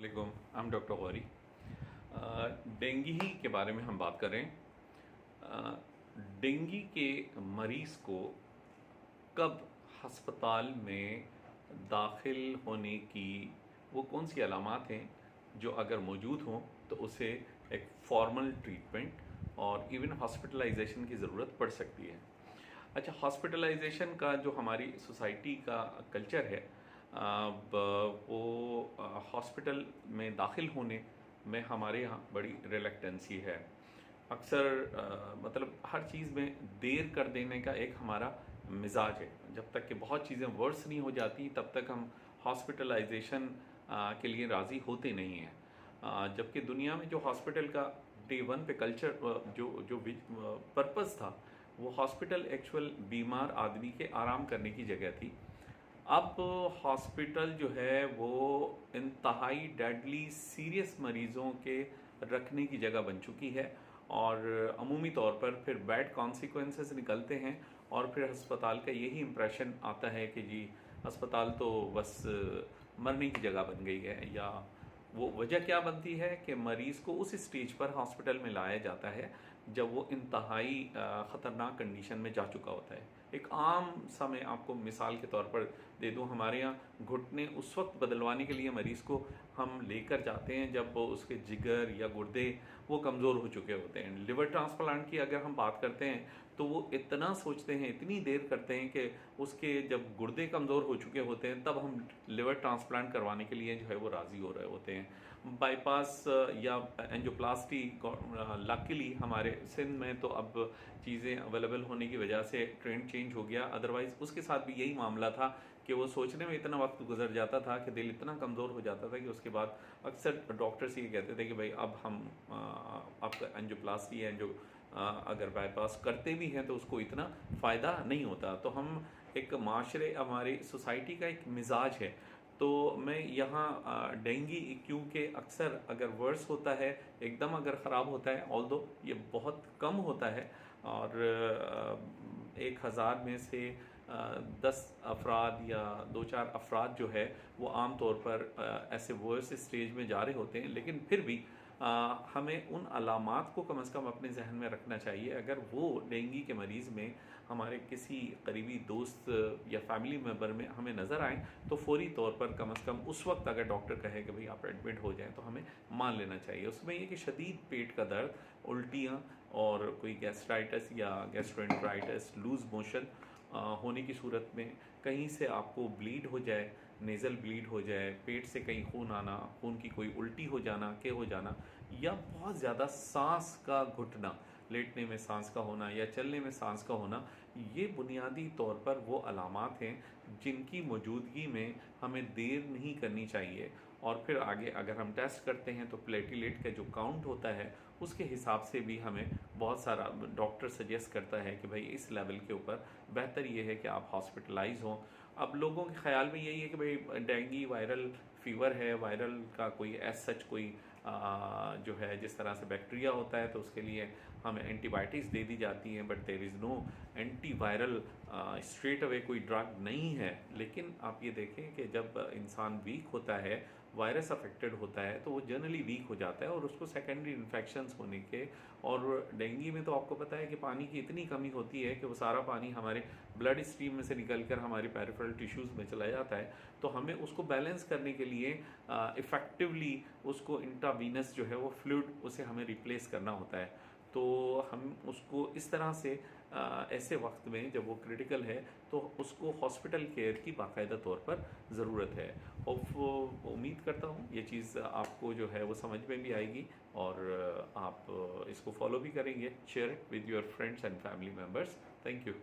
वालेकुम, I am doctor Gauri. Dengue के बारे में हम बात करें। डेंगू के मरीज़ को कब अस्पताल में दाखिल होने की वो कौन सी अलामात हैं जो अगर मौजूद हों तो उसे एक फॉर्मल ट्रीटमेंट और इवन हॉस्पिटलाइजेशन की ज़रूरत पड़ सकती है। अच्छा, हॉस्पिटलाइजेशन का जो हमारी सोसाइटी का कल्चर है, वो हॉस्पिटल में दाखिल होने में हमारे यहाँ बड़ी रिलेक्टेंसी है। अक्सर मतलब हर चीज़ में देर कर देने का एक हमारा मिजाज है। जब तक कि बहुत चीज़ें वर्स नहीं हो जाती तब तक हम हॉस्पिटलाइजेशन के लिए राज़ी होते नहीं हैं। जबकि दुनिया में जो हॉस्पिटल का डे वन पे कल्चर, जो जो पर्पज़ था, वो हॉस्पिटल एक्चुअल बीमार आदमी के आराम करने की जगह थी। अब हॉस्पिटल जो है वो इंतहाई डेडली सीरियस मरीज़ों के रखने की जगह बन चुकी है और अमूमी तौर पर फिर बैड कॉन्सिक्वेंसेस निकलते हैं और फिर अस्पताल का यही इम्प्रेशन आता है कि जी अस्पताल तो बस मरने की जगह बन गई है। या वो वजह क्या बनती है कि मरीज़ को उस स्टेज पर हॉस्पिटल में लाया जाता है जब वो इंतहाई ख़तरनाक कंडीशन में जा चुका होता है। एक आम सा मैं आपको मिसाल के तौर पर दे दूं, हमारे यहाँ घुटने उस वक्त बदलवाने के लिए मरीज़ को हम लेकर जाते हैं जब वो उसके जिगर या गुर्दे वो कमज़ोर हो चुके होते हैं। लिवर ट्रांसप्लांट की अगर हम बात करते हैं तो वो इतना सोचते हैं, इतनी देर करते हैं कि उसके जब गुर्दे कमज़ोर हो चुके होते हैं तब हम लिवर ट्रांसप्लांट करवाने के लिए जो है वो राज़ी हो रहे होते हैं। बाईपास या एंजियोप्लास्टी लकीली हमारे सिंध में तो अब चीज़ें अवेलेबल होने की वजह से ट्रेंड चेंज हो गया, अदरवाइज़ उसके साथ भी यही मामला था कि वो सोचने में इतना वक्त गुजर जाता था कि दिल इतना कमज़ोर हो जाता था कि उसके बाद अक्सर डॉक्टर्स ये कहते थे कि भाई अब हम आपका एंजियोप्लास्टी है जो अगर बाईपास करते भी हैं तो उसको इतना फ़ायदा नहीं होता। तो हम एक माशरे, हमारी सोसाइटी का एक मिजाज है। तो मैं यहाँ डेंगू क्योंकि अक्सर अगर वर्स होता है, एकदम अगर ख़राब होता है, ऑल्दो ये बहुत कम होता है और 1000 में से 10 अफराद या 2-4 अफराद जो है वो आम तौर पर ऐसे वर्स स्टेज में जा रहे होते हैं। लेकिन फिर भी हमें उन अलामात को कम से कम अपने जहन में रखना चाहिए। अगर वो डेंगू के मरीज़ में हमारे किसी करीबी दोस्त या फैमिली मेम्बर में हमें नज़र आए तो फौरी तौर पर कम से कम उस वक्त अगर डॉक्टर कहे कि भाई आप एडमिट हो जाएं तो हमें मान लेना चाहिए। उसमें ये कि शदीद पेट का दर्द, उल्टियाँ और कोई गैस्ट्राइटिस या गैस्ट्रोएंटेराइटिस, लूज़ मोशन होने की सूरत में कहीं से आपको ब्लीड हो जाए, नेज़ल ब्लीड हो जाए, पेट से कहीं खून आना, खून की कोई उल्टी हो जाना, के हो जाना, या बहुत ज़्यादा सांस का घुटना, लेटने में सांस का होना या चलने में सांस का होना, ये बुनियादी तौर पर वो अलामात हैं जिनकी मौजूदगी में हमें देर नहीं करनी चाहिए। और फिर आगे अगर हम टेस्ट करते हैं तो प्लेटलेट का जो काउंट होता है उसके हिसाब से भी हमें बहुत सारा डॉक्टर सजेस्ट करता है कि भाई इस लेवल के ऊपर बेहतर ये है कि आप हॉस्पिटलाइज हों। अब लोगों के ख्याल में यही है कि भाई डेंगू वायरल फीवर है, वायरल का कोई एज सच कोई जो है जिस तरह से बैक्टीरिया होता है तो उसके लिए हमें एंटीबायोटिक्स दे दी जाती हैं, but there is no anti viral straight away कोई ड्रग नहीं है। लेकिन आप ये देखें कि जब इंसान वीक होता है, वायरस अफेक्टेड होता है, तो वो जनरली वीक हो जाता है और उसको सेकेंडरी इन्फेक्शंस होने के, और डेंगू में तो आपको पता है कि पानी की इतनी कमी होती है कि वो सारा पानी हमारे ब्लड स्ट्रीम में से निकल कर हमारे पेरिफेरल टिश्यूज़ में चला जाता है। तो हमें उसको बैलेंस करने के लिए इफ़ेक्टिवली उसको इंट्रावीनस जो है वो फ्लूइड उसे हमें रिप्लेस करना होता है। तो हम उसको इस तरह से ऐसे वक्त में जब वो क्रिटिकल है तो उसको हॉस्पिटल केयर की बाकायदा तौर पर ज़रूरत है। और उम्मीद करता हूँ ये चीज़ आपको जो है वो समझ में भी आएगी और आप इसको फॉलो भी करेंगे। Share it with your friends and family members. Thank you.